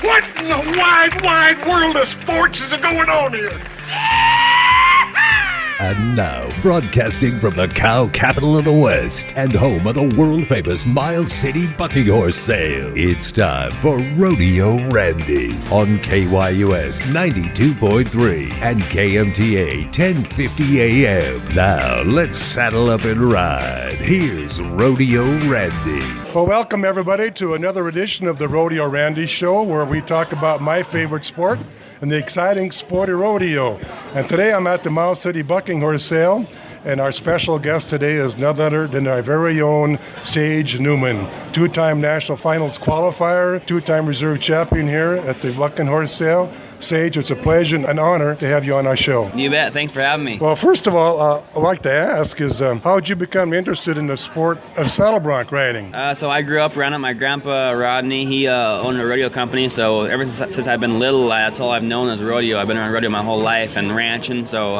What in the wide world of sports is going on here? And now, broadcasting from the cow capital of the West and home of the world-famous Miles City Bucking Horse Sale, it's time for Rodeo Randy on KYUS 92.3 and KMTA 1050 AM. Now, let's saddle up and ride. Here's Rodeo Randy. Well, welcome everybody to another edition of the Rodeo Randy Show, where we talk about my favorite sport and the exciting sport of rodeo. And today I'm at the Miles City Bucking Horse Sale, and our special guest today is none other than our very own Sage Newman, two-time national finals qualifier, two-time reserve champion here at the Bucking Horse Sale. Sage, it's a pleasure and an honor to have you on our show. You bet. Thanks for having me. Well, first of all, I'd like to ask is, how did you become interested in the sport of saddle bronc riding? So I grew up around it. My grandpa, Rodney, he owned a rodeo company. So ever since I've been little, that's all I've known is rodeo. I've been around rodeo my whole life and ranching. So,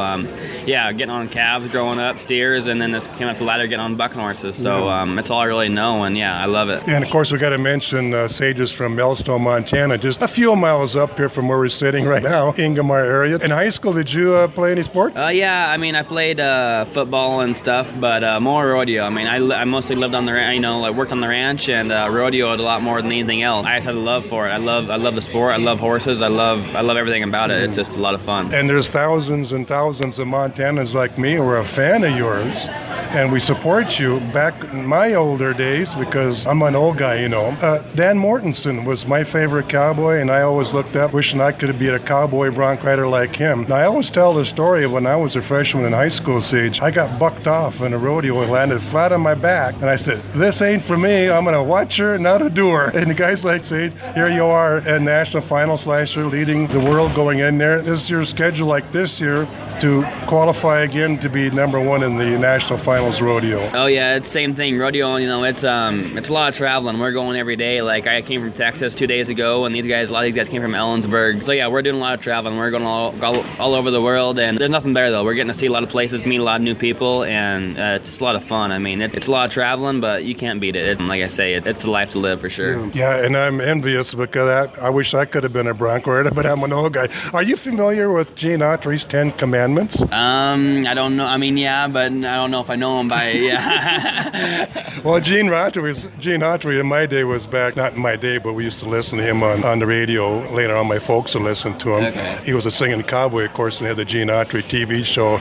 getting on calves growing up, steers, and then this came up the ladder getting on bucking horses. So that's all I really know, and I love it. And, of course, we got to mention Sage is from Melstone, Montana, just a few miles up here from where we're sitting right now, Ingomar area. In high school, did you play any sport? I played football and stuff, but more rodeo. I mostly lived on the ranch, worked on the ranch and rodeoed a lot more than anything else. I just had a love for it. I love the sport. I love horses. I love everything about it. It's just a lot of fun. And there's thousands and thousands of Montanans like me who are a fan of yours, and we support you. Back in my older days, because I'm an old guy, Dan Mortensen was my favorite cowboy, and I always looked up wishing I could be a cowboy bronc rider like him. Now, I always tell the story of when I was a freshman in high school, Sage. I got bucked off in a rodeo and landed flat on my back, and I said, this ain't for me. I'm going to watch her, not a doer. And the guy's like, Sage, here you are in national finals last year, leading the world going in there. Is your schedule like this year to qualify again to be number one in the national finals rodeo? Oh yeah, it's the same thing. Rodeo, it's a lot of traveling. We're going every day. Like I came from Texas 2 days ago, and a lot of these guys came from Ellensburg. So yeah, we're doing a lot of traveling. We're going all over the world, and there's nothing better though. We're getting to see a lot of places, meet a lot of new people, and it's just a lot of fun. It's a lot of traveling, but you can't beat it. Like I say, it's a life to live for sure. Yeah, and I'm envious because I wish I could have been a bronc rider, but I'm an old guy. Are you familiar with Gene Autry's 10 Commandments? I don't know. But I don't know if I know him by, Well, Gene Autry in my day was back, not in my day, but we used to listen to him on the radio. Later on, my folks would listen to him. Okay. He was a singing cowboy, of course, and had the Gene Autry TV show.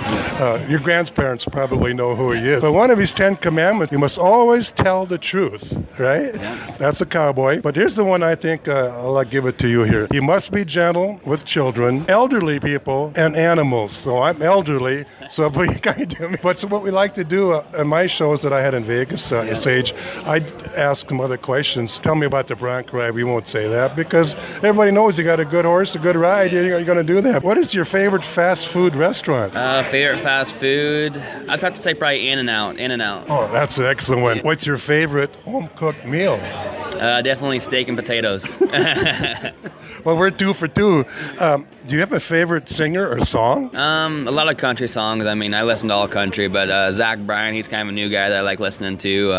Your grandparents probably know who he is. But one of his 10 Commandments, you must always tell the truth, right? Yeah. That's a cowboy. But here's the one I think I'll give it to you here. You must be gentle with children, elderly people, and animals. So I'm elderly, so but you kind of do me. But so what we like to do in my shows that I had in Vegas, Sage, I'd ask them other questions. Tell me about the bronc ride. We won't say that because everybody knows you got a good horse, a good ride. You're going to do that. What is your favorite fast food restaurant? Favorite fast food? I'd have to say probably In-N-Out. Oh, that's an excellent one. What's your favorite home-cooked meal? Definitely steak and potatoes. Well, we're 2 for 2. Do you have a favorite singer or song? A lot of country songs. I listen to all country, but Zach Bryan, he's kind of a new guy that I like listening to.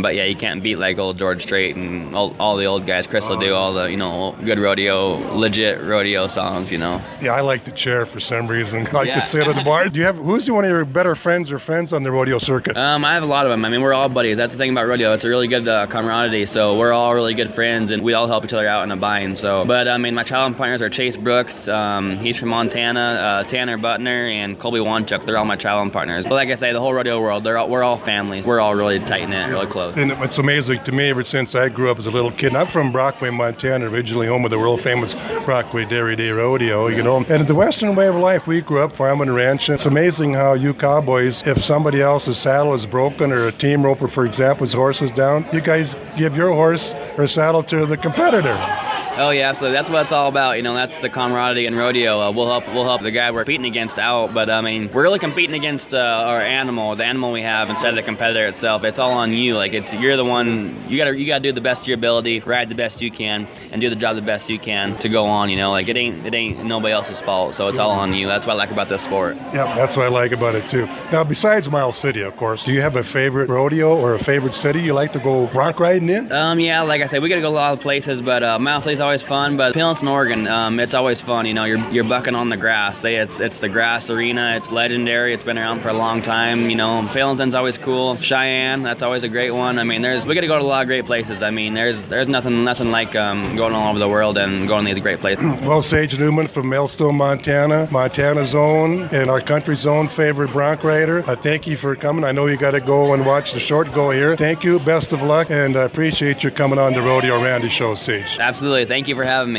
But yeah, you can't beat like old George Strait and all the old guys. Chris LeDoux, all the good rodeo, legit rodeo songs. Yeah, I like to chair for some reason. I like to sit at the bar. Who's one of your better friends or friends on the rodeo circuit? I have a lot of them. We're all buddies. That's the thing about rodeo. It's a really good camaraderie. So we're all really good friends, and we all help each other out in a bind. So, but my traveling partners are Chase Brooks. He's from Montana, Tanner Butner, and Colby Wanchuk. They're all my traveling partners. But like I say, the whole rodeo world, we're all families. We're all really tight-knit, really close. And it's amazing to me ever since I grew up as a little kid. I'm from Brockway, Montana, originally home of the world-famous Brockway Dairy Day Rodeo, And the Western way of life we grew up farming and ranching. It's amazing how you cowboys, if somebody else's saddle is broken or a team roper, for example, his horse is down, you guys give your horse or saddle to the competitor. Oh yeah, absolutely. That's what it's all about. That's the camaraderie in rodeo. We'll help the guy we're competing against out. But we're really competing against our animal, the animal we have, instead of the competitor itself. It's all on you. Like you're the one. You gotta do the best of your ability, ride the best you can, and do the job the best you can to go on. Like it ain't nobody else's fault. So it's all on you. That's what I like about this sport. Yeah, that's what I like about it too. Now, besides Miles City, of course, do you have a favorite rodeo or a favorite city you like to go bronc riding in? Yeah, like I said, we gotta go a lot of places, but Miles City's always fun, but Pendleton, Oregon, it's always fun. You know, you're bucking on the grass. It's the grass arena. It's legendary. It's been around for a long time. You know, Pendleton's always cool. Cheyenne, that's always a great one. I mean, we get to go to a lot of great places. I mean, there's nothing like going all over the world and going to these great places. Well, Sage Newman from Millstone, Montana, Montana's own and our country's own favorite bronc rider. Thank you for coming. I know you got to go and watch the short go here. Thank you. Best of luck, and I appreciate you coming on the Rodeo Randy Show, Sage. Absolutely. Thank you for having me.